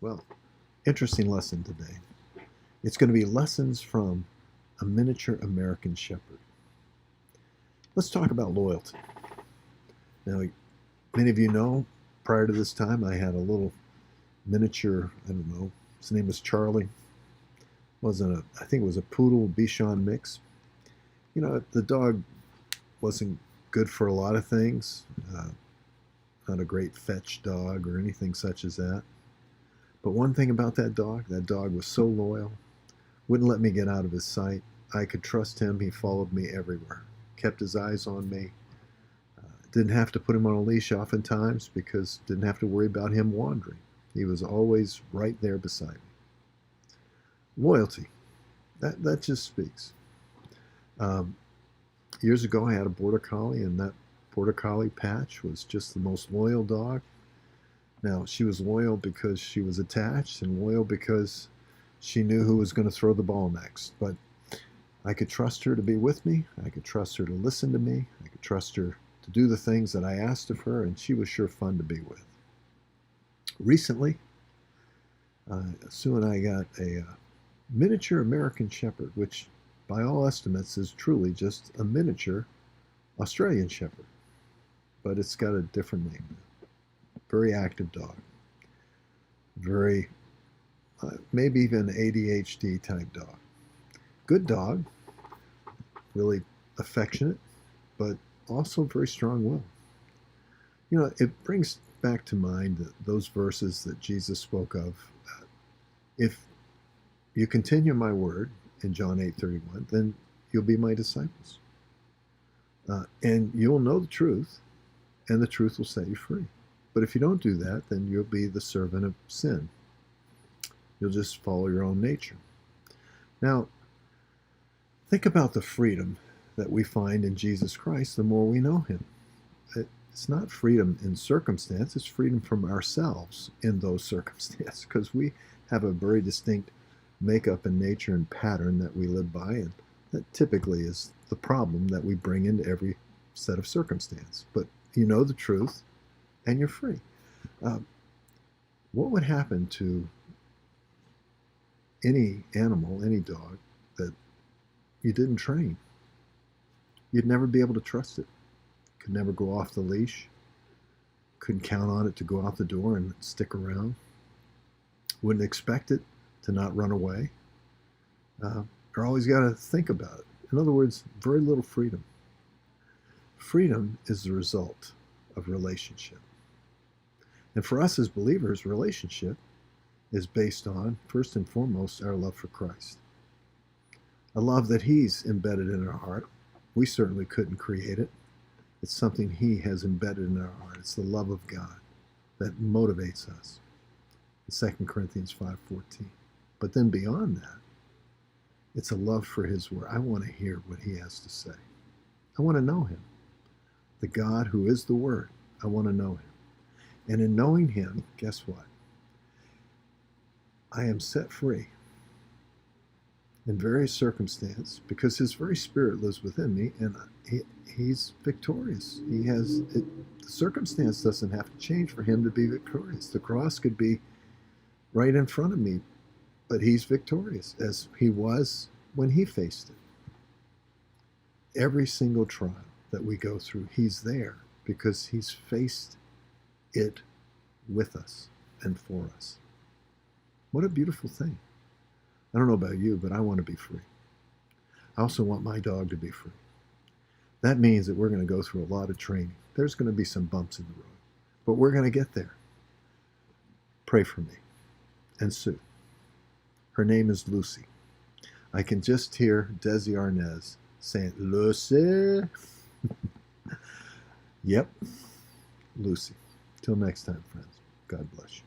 Well, interesting lesson today. It's going to be lessons from a miniature American Shepherd. Let's talk about loyalty. Now, many of you know, prior to this time, I had a little miniature, I don't know, his name was Charlie. I think it was a poodle Bichon mix. You know, the dog wasn't good for a lot of things. Not a great fetch dog or anything such as that. But one thing about that dog was so loyal, wouldn't let me get out of his sight. I could trust him. He followed me everywhere, kept his eyes on me. Didn't have to put him on a leash oftentimes because didn't have to worry about him wandering. He was always right there beside me. Loyalty, that just speaks. Years ago, I had a border collie, and that border collie Patch was just the most loyal dog. Now, she was loyal because she was attached and loyal because she knew who was going to throw the ball next. But I could trust her to be with me. I could trust her to listen to me. I could trust her to do the things that I asked of her, and she was sure fun to be with. Recently, Sue and I got a miniature American Shepherd, which by all estimates is truly just a miniature Australian Shepherd. But it's got a different name. Very active dog. Very, maybe even ADHD type dog. Good dog. Really affectionate, but also very strong-willed. You know, it brings back to mind those verses that Jesus spoke of. If you continue my word, in John 8:31, then you'll be my disciples. And you'll know the truth, and the truth will set you free. But if you don't do that, then you'll be the servant of sin. You'll just follow your own nature. Now, think about the freedom that we find in Jesus Christ the more we know him. It's not freedom in circumstance, it's freedom from ourselves in those circumstances, because we have a very distinct makeup and nature and pattern that we live by, and that typically is the problem that we bring into every set of circumstance. But you know the truth, and you're free. What would happen to any animal, any dog, that you didn't train? You'd never be able to trust it. Could never go off the leash. Couldn't count on it to go out the door and stick around. Wouldn't expect it to not run away. You're always got to think about it. In other words, very little freedom. Freedom is the result of relationship. And for us as believers, relationship is based on, first and foremost, our love for Christ. A love that he's embedded in our heart. We certainly couldn't create it. It's something he has embedded in our heart. It's the love of God that motivates us. In 2 Corinthians 5:14. But then beyond that, it's a love for his word. I want to hear what he has to say. I want to know him. The God who is the word. I want to know him. And in knowing him, guess what? I am set free in various circumstances because his very spirit lives within me, and he's victorious. The circumstance doesn't have to change for him to be victorious. The cross could be right in front of me, but he's victorious as he was when he faced it. Every single trial that we go through, he's there because he's faced it with us and for us. What a beautiful thing. I don't know about you, but I want to be free. I also want my dog to be free. That means that we're going to go through a lot of training. There's going to be some bumps in the road, but we're going to get there. Pray for me and Sue. Her name is Lucy. I can just hear Desi Arnaz saying, Lucy. Yep, Lucy. Till next time, friends. God bless you.